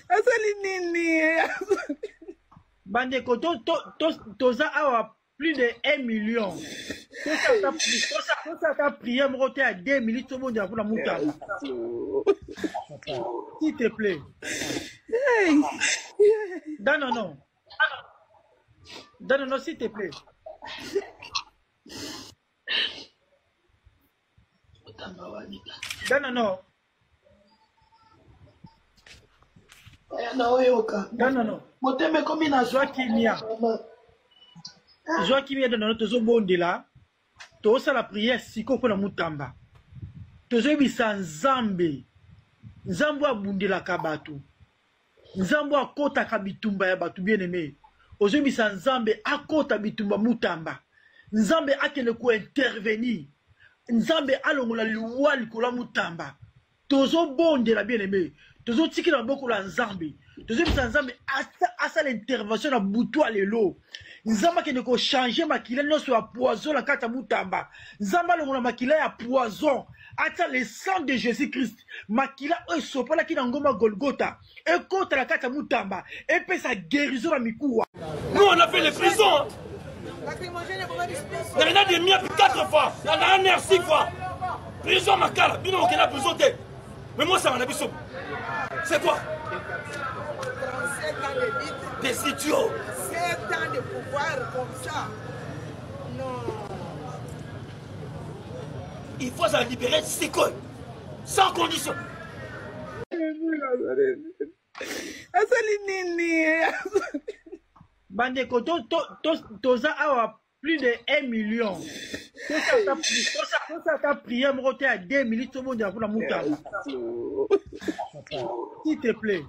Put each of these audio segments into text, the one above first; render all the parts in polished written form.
Asali nini? Bandeko, toza awa plus de 1 million. Ça t'a prié, mon côté à 2 minutes, tout le monde a pour la moutarde. S'il te plaît. Non, s'il te plaît. Non. Moteme komi na Joakimia. Joakimia dans notre zobonde là. Tosa la prière siko pour la mutamba. Tozo bisa nzambe. Nzambo abundela kabatu. Nzambo akota kabitumba ya batu bien aimé. Ozo bisa nzambe akota bitumba mutamba. Nzambe akele ko intervenir. Nzambe alongola liwa likola mutamba. Tozo bonde la bien aimé. Tozo tiki na boko la nzambe. Tozo bisa nzambe asa l'intervention na butu alelo. Nzamba kene ko changer makila nyonso ya poison la kata mutamba. Nzamba longola makila ya poison. Ata le sang de Jésus-Christ. Makila o sopola ki na ngoma Golgotha. Et contre la kata mutamba. Et puis sa guérison la mikuwa. Nous on a fait les prisons. On a des miens 4 fois. On a un air 6 fois. Prison makala. Bino on a prison de. Mais moi ça m'en a vu. C'est quoi? 37 ans de vie. Des idiots. 7 ans de pouvoir comme ça. Non. Il faut se libérer de ces coins. Sans condition. Asali nini? Bandeko, toza awa plus de 1 million. Ça t'a prié, mon côté à 2 minutes, tout le monde a pour la moutarde. S'il te plaît.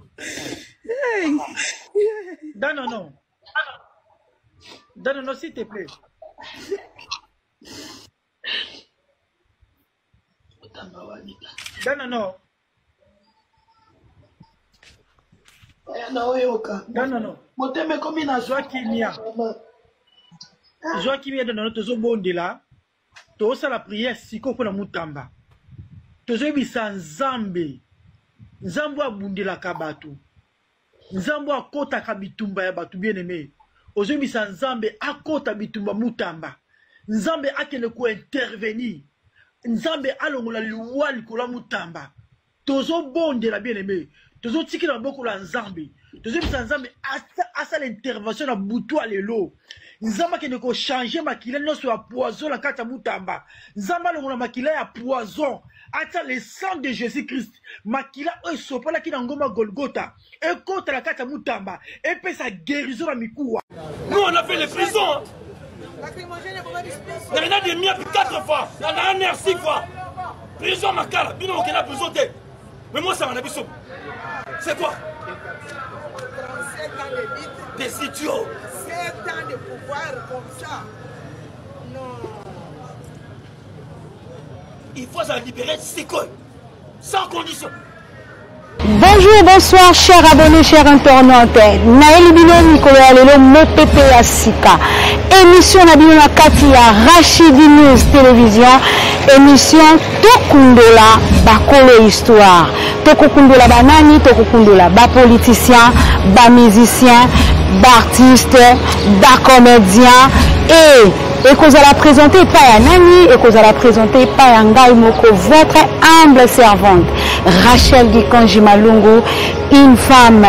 Non, s'il te plaît. Non. Moteme komi na Joakimia. Joakimia dans notre zobonde là. Tosa la prière siko pour la mutamba. Tozo bisa nzambe. Nzambo abundela kabatu. Nzambo akota kabitumba ya batu bien aimé. Ozo bisa nzambe akota bitumba mutamba. Nzambe akele ko intervenir. Nzambe alongola liwa likola mutamba. Tozo bonde la bien aimé. Tozo tiki na boko la nzambe. Tozo bisa nzambe asa l'intervention na butu alelo. Nzamba kene ko changer makila nyonso ya poison la kata mutamba. Nzamba longola makila ya poison. Ata le sang de Jésus-Christ. Makila o sopola ki na ngoma Golgotha. Et contre la kata mutamba. Et puis sa guérison la mikuwa. Nous on a fait les prisons. On a des miens 4 fois. On a un air 6 fois. Prison makala. Bino on a prison de. Mais moi ça m'en a vu. C'est quoi? 37 ans de vie. Des idiots. 7 ans de pouvoir comme ça. Non. Il faut se libérer de ces coins. Sans condition. Bonjour, bonsoir, chers abonnés, chers internautes. Naël Bino Mikolo Alelo Mopepe Asika. Émission Nabino Katia Rachidi News Télévision. Émission Tokundola Bakolo Histoire. Tokundola Banani, Tokundola Ba politicien, ba musicien, ba artiste, ba comédien et que vous allez présenter par Nani et que vous allez présenter par Ngai Moko, votre humble servante Rachel Gikonji Malungu, une femme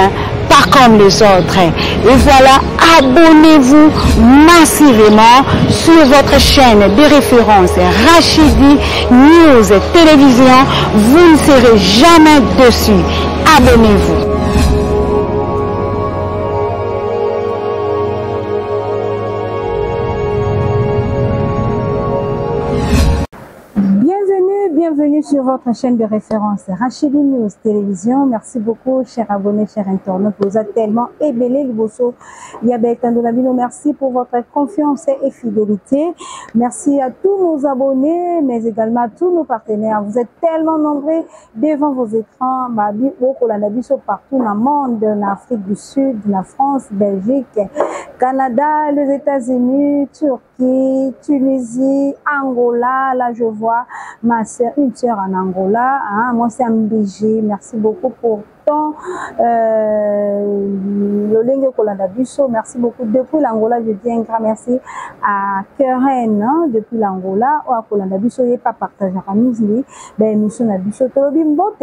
pas comme les autres. Et voilà, abonnez-vous massivement sur votre chaîne de référence Rachidi News Télévision. Vous ne serez jamais dessus. Abonnez-vous. Bienvenue sur votre chaîne de référence Rachidi News Télévision. Merci beaucoup, chers abonnés, chers internautes. Vous êtes tellement ébélés, Liboso. Merci pour votre confiance et fidélité. Merci à tous nos abonnés, mais également à tous nos partenaires. Vous êtes tellement nombreux devant vos écrans. Partout dans le monde, en Afrique du Sud, la France, Belgique, Canada, les États-Unis, Turquie. Turquie, Tunisie, Angola. Là, je vois ma soeur, une soeur en Angola. Hein. Moi, c'est MBG. Merci beaucoup pour ton Lolengue Kolanda Busso. Merci beaucoup. Depuis l'Angola, je dis un grand merci à Keren, hein, depuis l'Angola. Ou à Kolanda Busso, il n'est pas partagé à nous. Ben, nous sommes à Busso.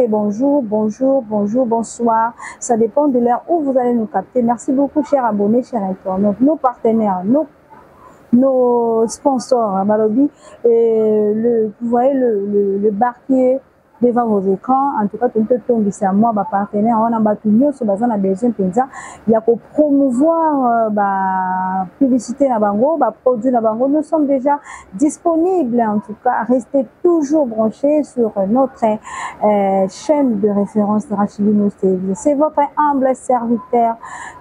Bonjour, bonjour, bonjour, bonsoir. Ça dépend de l'heure où vous allez nous capter. Merci beaucoup, chers abonnés, chers internautes, nos partenaires, nos sponsors, hein, Balobi, vous voyez le barquier devant vos écrans. En tout cas, tout le temps, c'est à moi, ma partenaire, on a battu mieux sur besoin de besoin pensa. Il y a pour promouvoir publicité na bango, produit na bango. Nous sommes déjà disponibles. En tout cas, restez toujours branchés sur notre chaîne de référence de Rachel News TV. C'est votre humble serviteur,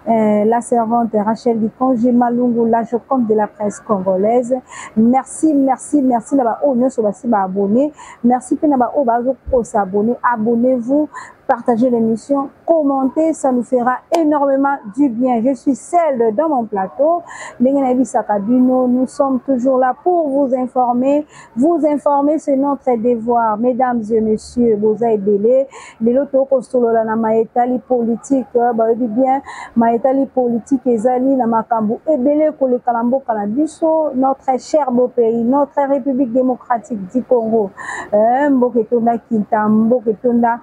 la servante Rachel Dikonji Malungu, la joconte de la presse congolaise. Merci, merci, merci. Là-bas, oh, nous sommes abonnés. Merci, Penaba, oh, pour s'abonner, abonnez-vous, partagez l'émission, commentez, ça nous fera énormément du bien. Je suis celle dans mon plateau, nous sommes toujours là pour vous informer. Vous informer, c'est notre devoir, mesdames et messieurs. Vous avez belé, les loto kostolola na maetali politique, bien maetali politique ezali na makambo ebele ko le kalambo kalabiso, notre cher beau pays, notre République démocratique du Congo. Mboketonda Kinta, Mboketonda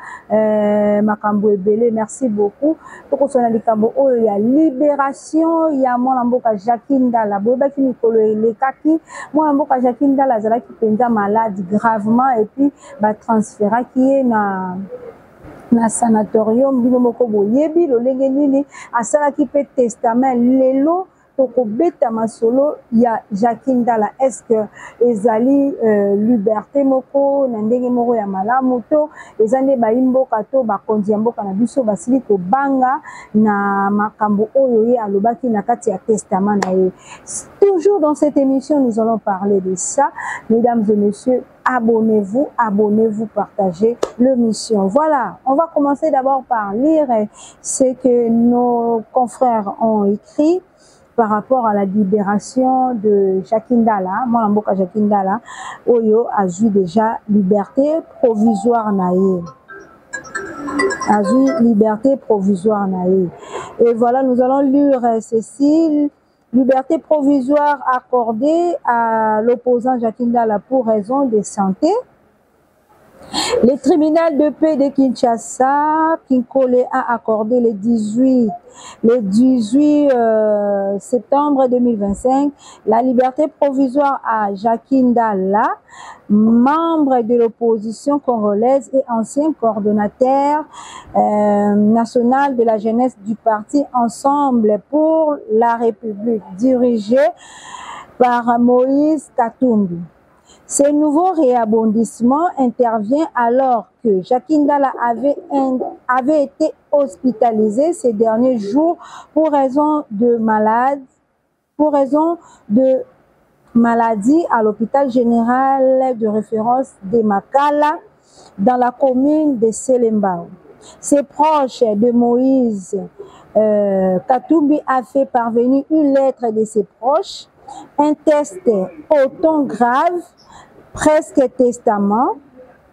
makambo ebele, merci beaucoup. Toko sona likambo oyo ya libération ya mwana mboka Jakindala, boyebaki mikolo elekaki mwana mboka Jakindala azalaki penza malade gravement et puis transféraki ye na sanatorium bino moko boyebi lolenge nini asalaki pe testament lelo toko beta masolo ya Jakindala. Est-ce que ezali liberté moko na ndenge moko ya malamu to ezande baimboka to bakonzi ya mboka na biso basili ko banga na makambo oyo ye alobaki na kati ya testament na ye. Toujours dans cette émission nous allons parler de ça. Mesdames et messieurs, abonnez-vous, abonnez-vous, partagez l'émission. Voilà, on va commencer d'abord par lire ce que nos confrères ont écrit par rapport à la libération de Jakindala. Moi, Mboka Jakindala, Oyo a eu déjà liberté provisoire naïe. A eu liberté provisoire naïe. Et voilà, nous allons lire ceci. Liberté provisoire accordée à l'opposant Jakindala pour raison de santé. Le tribunal de paix de Kinshasa, Kinkole, a accordé le 18 septembre 2025 la liberté provisoire à Jakindala, membre de l'opposition congolaise et ancien coordonnateur national de la jeunesse du parti Ensemble pour la République, dirigé par Moïse Katumbi. Ce nouveau réabondissement intervient alors que Jakindala avait été hospitalisé ces derniers jours pour raison de maladie à l'hôpital général de référence de Makala dans la commune de Selembao. Ses proches de Moïse Katumbi a fait parvenir une lettre de ses proches, un test autant grave, presque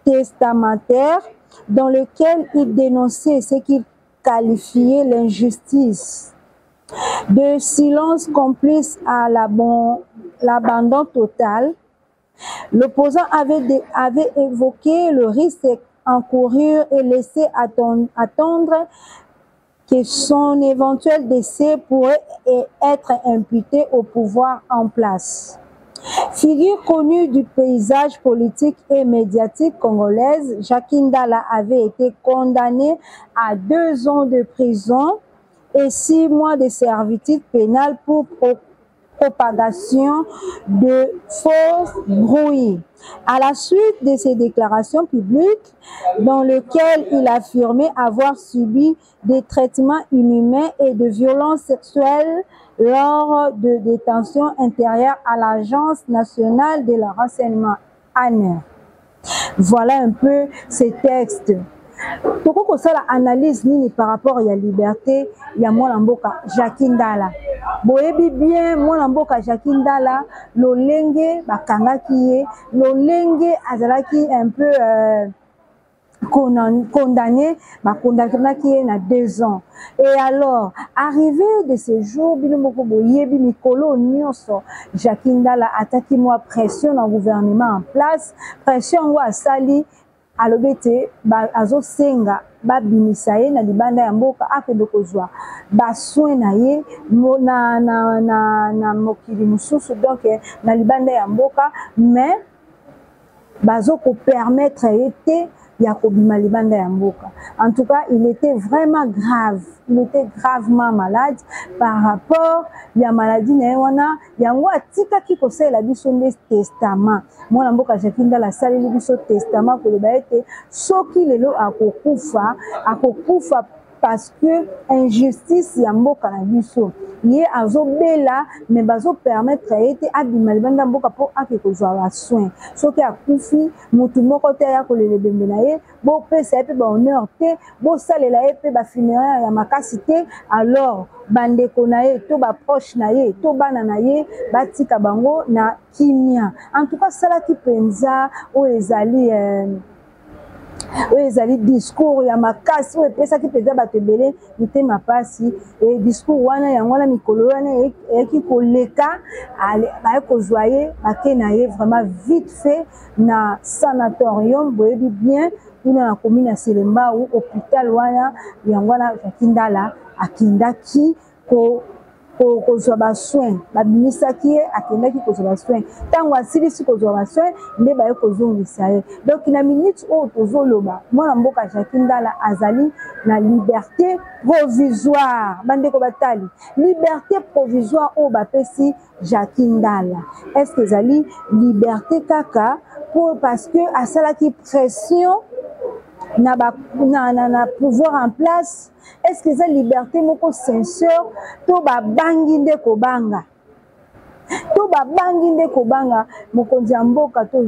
testamentaire, dans lequel il dénonçait ce qu'il qualifiait l'injustice, de silence complice à l'abandon total. L'opposant avait évoqué le risque encouru et laissé attendre que son éventuel décès pourrait être imputé au pouvoir en place. Figure connue du paysage politique et médiatique congolaise, Jakindala avait été condamné à 2 ans de prison et 6 mois de servitude pénale pour propagation de fausses brouilles. À la suite de ses déclarations publiques, dans lesquelles il affirmait avoir subi des traitements inhumains et de violences sexuelles lors de détentions intérieures à l'Agence nationale de la renseignement ANR. Voilà un peu ces textes. Pourquoi ça la analyse nini par rapport à la liberté, il y a moi Mboka Jakindala. boyebi bien mwana mboka Jackie Ndala lolenge bakangaki ye lolenge azalaki un peu condamné à 2 ans. Et alors, arrivé de ce jour, Mikolo Nyonso, Jackie Ndala attaqué moi pression dans le gouvernement en place, pression à Sali, à l'obété, azo senga, bimisaye na libanda ya mboka akende kozwa baswe na ye na mokili mususu donc na libanda ya mboka mais bazo ko permettre été Yakobima libanda ya mboka. En tout cas, il était vraiment grave. Il était gravement malade par rapport à la maladie na wana yango atika ki kosela biso nde testament. Mwana mboka Jackie Ndala saleli biso testament ko le baete soki lelo akokufa parce que injustice ya mboka na biso ye azobela mais bazo permettre ete abima libanda mboka po akekozwa ba soin soki akufi mutu moko te ya kolele bembe na ye bo pesa pe ba honneur te bo salela ye pe ba funéraire ya makasi te alors bandeko na ye to ba proche na ye to bana na ye batika bango na kimia en tout cas sala ki penza o ezali ezali discours ya makasi o pesa ki peza batebele ite mapasi et discours wana yango wana mikolo wana eki koleka ba kozwaye bakena ye vraiment vite fait na sanatorium boyebi bien kuna na commune ya Selemba ou hôpital wana yango wana Jackie Ndala akindaki ko kozwa ba soin babimisaki ye akendaki kozwa ba soin tango asilisi kozwa ba soin nde baye kozongisa ye donc na minute oyo tozoloba mwana mboka Jackie Ndala azali na liberté provisoire bandeko batali liberté provisoire oyo bapesi Jackie Ndala est-ce que ezali liberté kaka parce que asalaki pression na pouvoir en place est-ce que ça liberté moko sincère to ba bangi nde kobanga mokonzi ya mboka to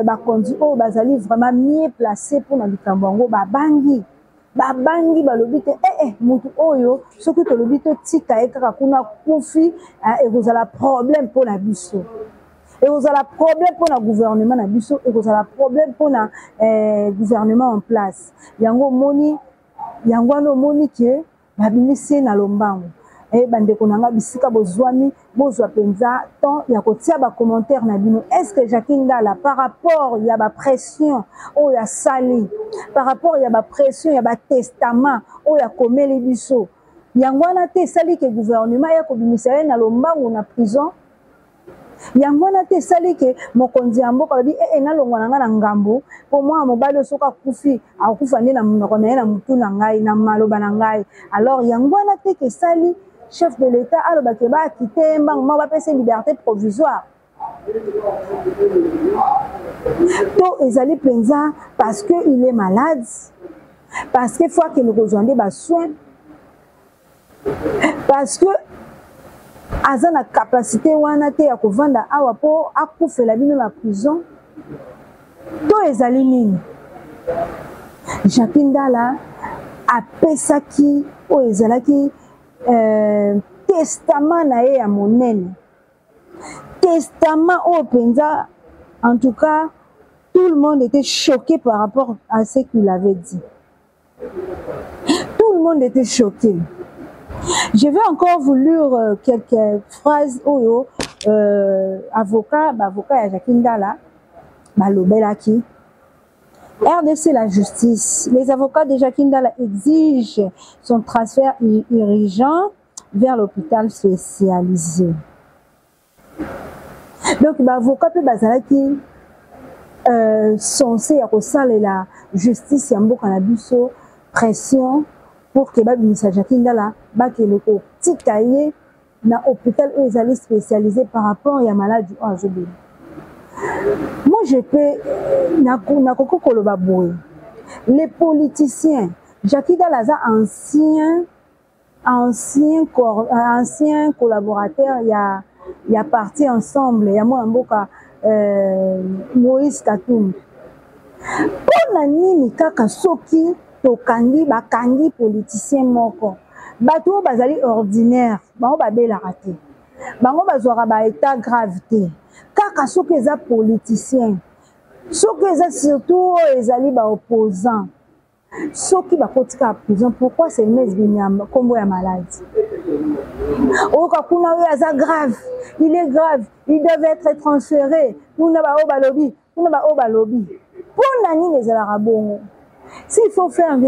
bakonzi oyo bazali vraiment mieux placé pour na likambo yango babangi balobi te mutu oyo soki tolobi totika ye kaka kuna kufi ekozala problème mpo na biso et vous avez un problème pour le gouvernement na biso et vous avez un problème pour le gouvernement en place yango moni ke babimisi na lombango et bandeko nanga bisika bozwami bozwa penza tant ya kotia ba commentaire na bino est-ce que Jackie Ndala par rapport ya ba pression o ya sali par rapport ya ba pression ya ba testament o ya komeli biso yango na te sali ke gouvernement ya kobimisa na lombango na prison yango na te sali ke mokonzi ya mboka lobi nalongwa na nga na ngambo po mwa mobali soki akufi akufa nde na monoko na ye na mutu na ngai na maloba na ngai alors yango na te ke sali chef de l'état alobake bakite mbango ma bapesa liberté provisoire to ezali penza parce que il est malade parce que fois que nous rejoindre ba soin parce que aza na capacité wana te ya kovanda awa po akufela bino na prison to ezali nini Jackie Ndala apesaki o ezalaki testament na ye ya monene testament o penza en tout cas tout le monde était choqué par rapport à ce qu'il avait dit tout le monde était choqué. Je vais encore vous lire quelques phrases oyo avocat ya Jackie Ndala balobelaki. RDC la justice. Les avocats de Jackie Ndala exigent son transfert urgent vers l'hôpital spécialisé. Donc l'avocat peut bazalaki censé ya kosala la justice ya mboka na biso pression pour que babimisa Jackie Ndala bakele ko tikaye na hôpital où ils allaient spécialisé par rapport à malade du azobé. Moi je peux na koko koloba boy. Les politiciens Jackie Ndala ancien collaborateur il y a parti ensemble il y a moi mboka Moïse Katumbi. Pona nini kaka soki tokangi bakangi politicien moko bato bazali ordinaire bango babela raté bango bazwaka ba état gravité kaka soki eza politicien soki eza surtout ezali ba opposant soki bakotika prison pourquoi c'est mes binyamba kombo ya maladie oka kuna oyo aza grave il est grave il devait être transféré kuna ba o balobi kuna ba o balobi pona nini ezalaka bongo s'il faut faire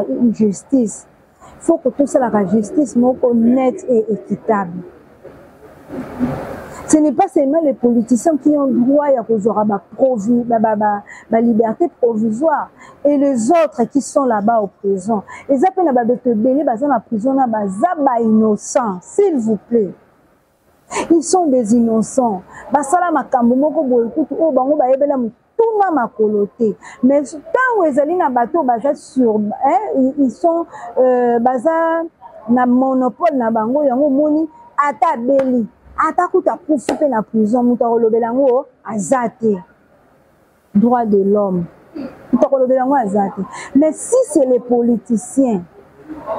une justice il faut que tout ça la justice moko net et équitable. Ce n'est pas seulement les politiciens qui ont droit à la liberté provisoire et les autres qui sont là-bas au prison. Les appels à la prison, innocents, s'il vous plaît. Ils sont des innocents. Mais tant ils sont na monopole na bango yango moni ata beli ata kuta kufupe na prison muta kolobelango azate droit de l'homme muta kolobelango azate. Mais si c'est les politiciens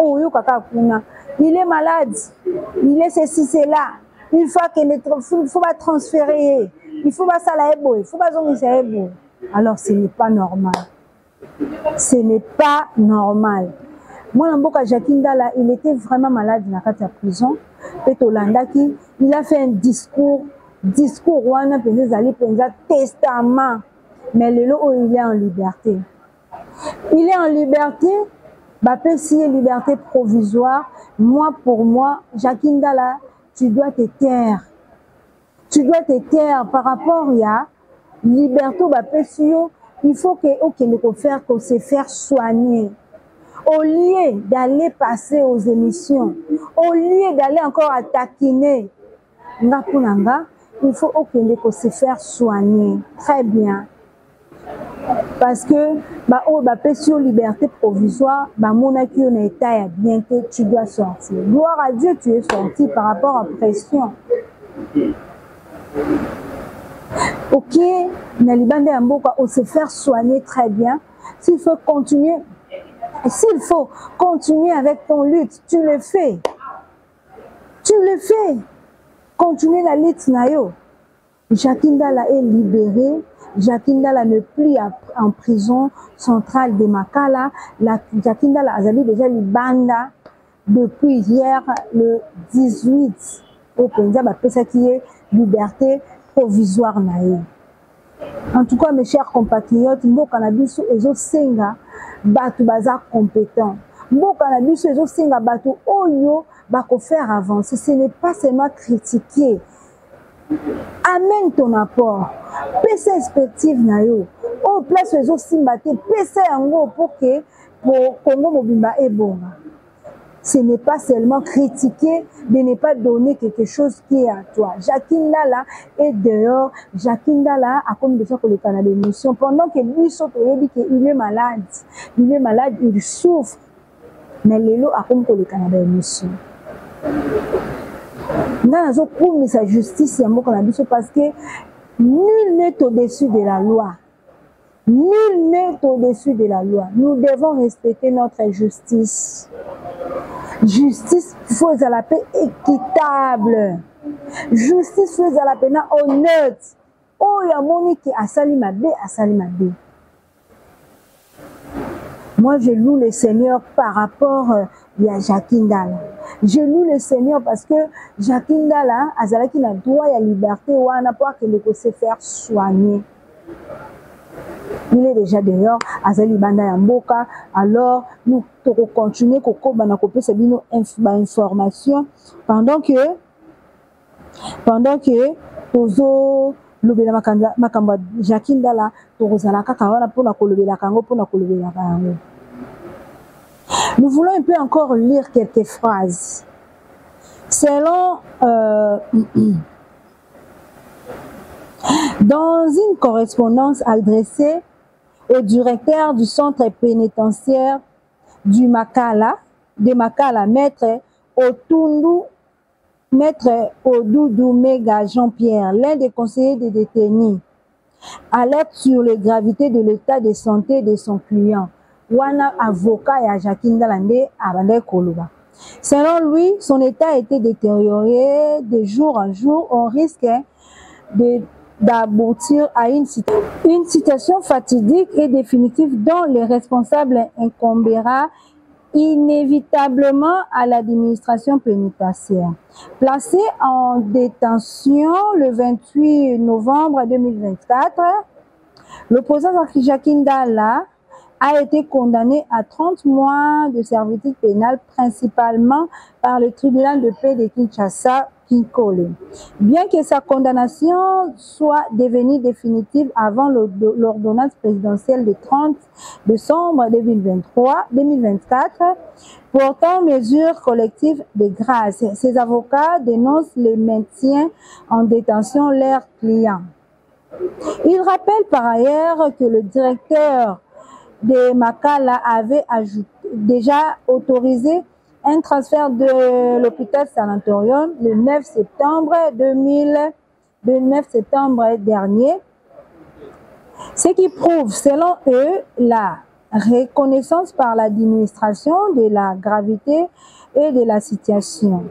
oyo kaka kuna il est malade il est ceci c'est là il faut pas transférer il faut pas ça la ebo il faut pas zongisa ebo alors ce n'est pas normal, ce n'est pas normal. Moi, Mboka Jakindala, il était vraiment malade dans la prison. Et Tolandaki, il a fait un discours, Rwanda, testament. Mais le lot, il est en liberté. Il est en liberté, c'est liberté provisoire. Moi, pour moi, Jakindala, tu dois te taire. Tu dois te taire par rapport à liberté, il faut que se faire soigner. Au lieu d'aller passer aux émissions, au lieu d'aller encore à taquiner, il faut se faire soigner. Très bien. Parce que liberté provisoire, bien que tu dois sortir. Gloire à Dieu, tu es sorti par rapport à pression. Ok, on se faire soigner très bien. S'il faut continuer avec ton lutte, tu le fais. Tu le fais. Continuer la lutte nayo. Jakindala est libéré. Jakindala n'est plus en prison centrale de Makala. Jakindala a déjà libanda depuis hier le 18 au Punjab, ça qui est liberté provisoire naé. En tout cas, mes chers compatriotes, mboka na biso ezo senga batu baza compétent. Mboka na biso ezo senga batu oyo bako faire avancer. Ce n'est pas seulement critiquer. Amène ton apport. PC perspective na yo. O place ezo simbate PC yango pour que Congo mobimba est bon. Ce n'est pas seulement critiquer, de ne pas donner quelque chose qui est à toi. Jakindala est dehors. Jakindala a comme déjà que le Canada d'émotion. Pendant que lui saute, il dit qu'il est malade. Il est malade, il souffre. Mais Lélo a comme que le Canada d'émotion. Nous avons promis sa justice parce que nul n'est au-dessus de la loi. Nul n'est au-dessus de la loi. Nous devons respecter notre justice. Justice faut à la paix équitable. Justice faut à la paix honnête. Oh, il y a mon qui a sali ma bé, a sali ma bé. Moi, je loue le Seigneur par rapport à Jakindala. Je loue le Seigneur parce que Jakindala, Azalaki n'a droit à la liberté ou à n'a pas qu'il peut se faire soigner. Il est déjà dehors, Azali Banda Yamboka. Alors, nous continuons à couper ces informations pendant que Tozo Lubela Makamba Jakindala, Torozala Kakawana pour la Kolobela Kango, pour la Kolobela Kango. Nous voulons un peu encore lire quelques phrases. Selon dans une correspondance adressée au directeur du centre pénitentiaire de Makala, maître Odoudou Mega Jean-Pierre, l'un des conseillers des détenus, alerte sur la gravité de l'état de santé de son client. wana avocat ya Jacques Ndala nde abandaki koloba. Selon lui, son état a été détérioré de jour en jour. On risque d'aboutir à une situation fatidique et définitive dont le responsable incombera inévitablement à l'administration pénitentiaire. Placé en détention le 28 novembre 2024, l'opposant Jacques Ndala a été condamné à 30 mois de servitude pénale, principalement par le tribunal de paix de Kinshasa, Kinkole. Bien que sa condamnation soit devenue définitive avant l'ordonnance présidentielle du 30 décembre 2024, portant mesures collectives de grâce, ses avocats dénoncent le maintien en détention de leurs clients. Il rappelle par ailleurs que le directeur de Makala avait déjà autorisé un transfert de l'hôpital Sanatorium le 9 septembre dernier, ce qui prouve, selon eux, la reconnaissance par l'administration de la gravité et de la situation.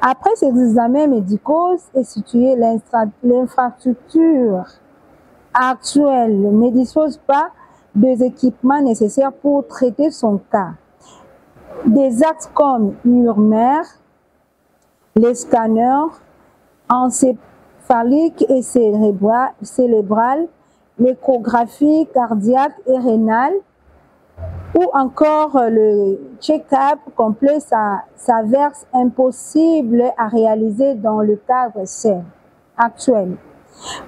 Après ces examens médicaux et situés, l'infrastructure actuelle ne dispose pas des équipements nécessaires pour traiter son cas. Des actes comme l'urmère, les scanners encéphaliques et cérébrales, l'échographie cardiaque et rénale, ou encore le check-up complet s'avère impossible à réaliser dans le cadre actuel.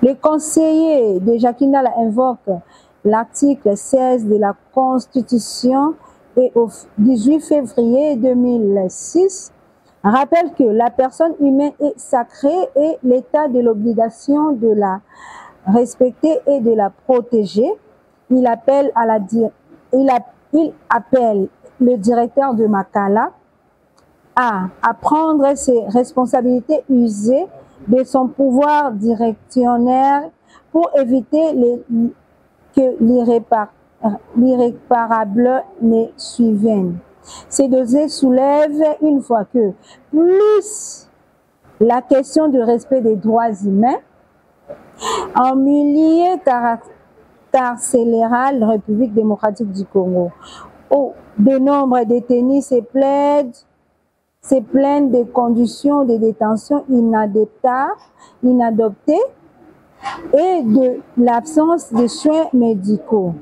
Le conseiller de Jacques Ndala invoque l'article 16 de la Constitution et au 18 février 2006 rappelle que la personne humaine est sacrée et l'État de l'obligation de la respecter et de la protéger. Il appelle le directeur de Makala à prendre ses responsabilités usées de son pouvoir directionnaire pour éviter que l'irréparable ne survienne. Ces dossiers soulèvent une fois que plus la question du respect des droits humains en milieu carcéral de la République démocratique du Congo, où de nombreux détenus se plaignent des conditions de détention inadaptées et de l'absence de soins médicaux.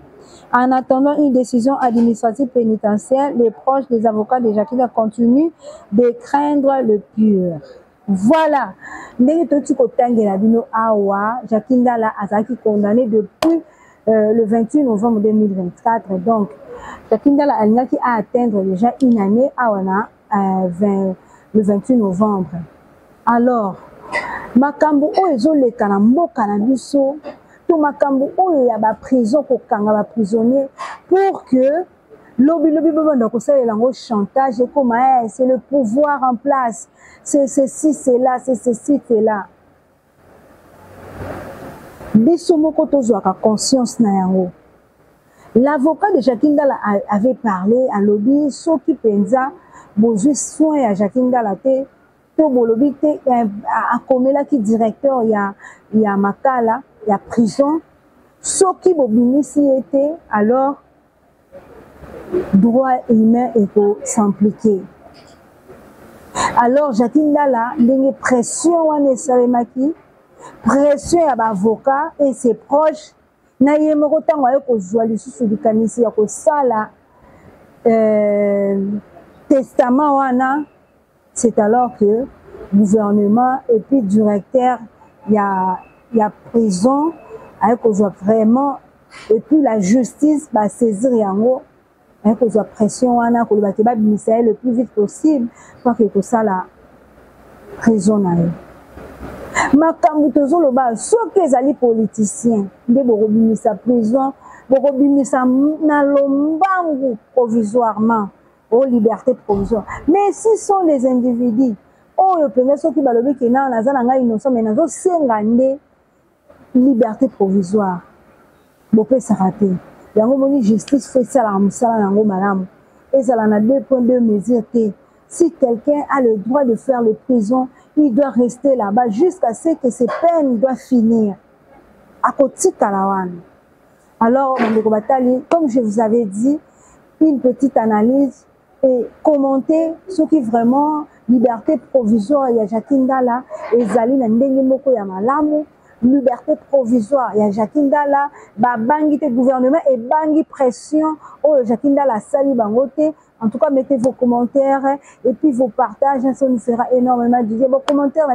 En attendant une décision administrative pénitentiaire, les proches des avocats de Jacques Ndala continuent de craindre le pur. Voilà. Jacques Ndala a été condamné depuis le 28 novembre 2024. Donc, Jacques Ndala a atteindre déjà une année le 28 novembre. Alors, makambo oyo ezoleka na mboka na biso to makambo oyo ya ba prison ko kanga ba prisonnier pour que lobi banda ko salela ngo chantage et comme c'est le pouvoir en place, c'est ceci c'est là, c'est ceci c'est là. Biso moko tozwaka conscience na yango. L'avocat de Jacques Ndala avait parlé à lobby soki penza bozwi soin ya Jacques Ndala te to bolobi te akomela ki directeur ya Makala ya prison soki bobimisi ete alors droit humain eko s'impliquer. Alors Jacques Ndala ndenge pression wana esalemaki, pression ya bavocat et ses proches na ye moko ntango aye kozwa lisusu likanisi ya kosala testament wana. C'est alors que le gouvernement et puis directeur, il y a prison, avec vraiment, et puis la justice va saisir yango, avec la pression, le plus vite possible, pour que ça la prison. Makambo tozoloba soki ezali politicien nde bokobimisa prison, bokobimisa na lombangu provisoirement. Aux libertés provisoires. Mais si sont les individus, oh, ceux qui balobi qui na nazana innocent mais nazo sengande liberté provisoire. Bopé s'arrêter. yango moni justice fait ça la musala yango malamu et ça na 2.2 mesures. Si quelqu'un a le droit de faire le prison, il doit rester là-bas jusqu'à ce que ses peines doivent finir. À côté Kalawan. Alors, comme je vous avais dit, une petite analyse et commenter ce qui vraiment liberté provisoire ya Jacques Ndala et Zali na ndenge moko ya malamu. Liberté provisoire, il y a Jacques Ndala, bangi te gouvernement et bangi pression, oh Jacques Ndala sali bangote. En tout cas, mettez vos commentaires et puis vos partages, ça nous fera énormément de vos commentaires,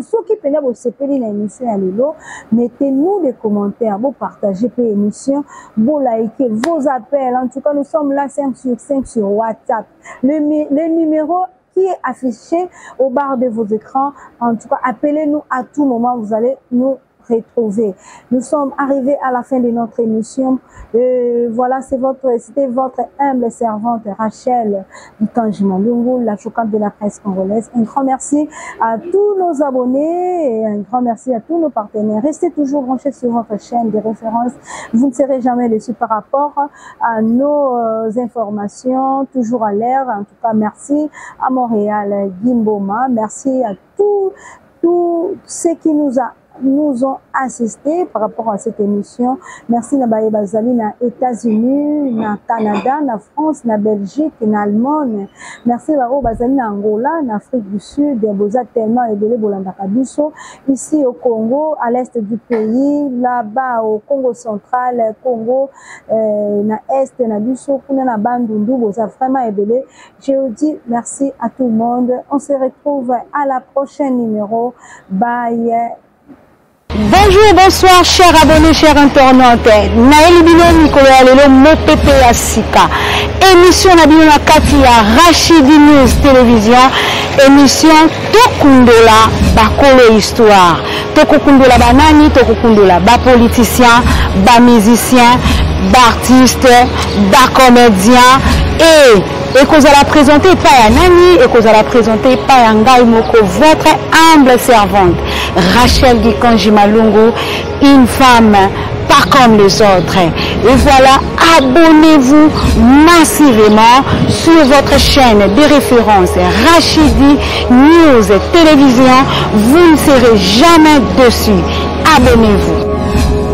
ceux qui peuvent vous séparer l'émission à l'élo, mettez-nous des commentaires, vous partagez l'émission, vous likez, vos appels. En tout cas, nous sommes là 5 sur 5 sur WhatsApp. Le numéro qui est affiché au bas de vos écrans. En tout cas, appelez-nous à tout moment, vous allez nous retrouver. Nous sommes arrivés à la fin de notre émission. Voilà, c'était votre humble servante Rachel Ikanji Malungu, la choquante de la presse congolaise. Un grand merci à tous nos abonnés et un grand merci à tous nos partenaires. Restez toujours branchés sur votre chaîne de référence. Vous ne serez jamais déçus par rapport à nos informations, toujours à l'air. En tout cas, merci à Montréal, Gimboma. Merci à tous ceux qui nous ont assisté par rapport à cette émission. Merci na baye bazali na États-Unis, na Canada, na France, na Belgique, na Allemagne. Merci baro bazali na Angola, na Afrique du Sud, boza tellement ebele bolanda kabiso ici au Congo, à l'est du pays, là-bas au Congo central, Congo na est na biso kuna na Bandundu boza vraiment ebele. Je vous dis merci à tout le monde. On se retrouve à la prochaine numéro. Bye. Bonjour, bonsoir, chers abonnés, chers internautes. Naël Binomi Koyalelo Mopepe Asika. Émission Nabino Katia Rachidi News Télévision. Émission Tokundola Bakolo Histoire. Tokundola Banani, Tokundola Ba politicien, Ba musicien, Ba artiste, Ba comédien et que vous allez présenter par Nani et que vous allez présenter par Ngai Moko, votre humble servante Rachel Ikanji Malungu, une femme pas comme les autres. Et voilà, abonnez-vous massivement sur votre chaîne de référence Rachidi News Télévision. Vous ne serez jamais dessus. Abonnez-vous.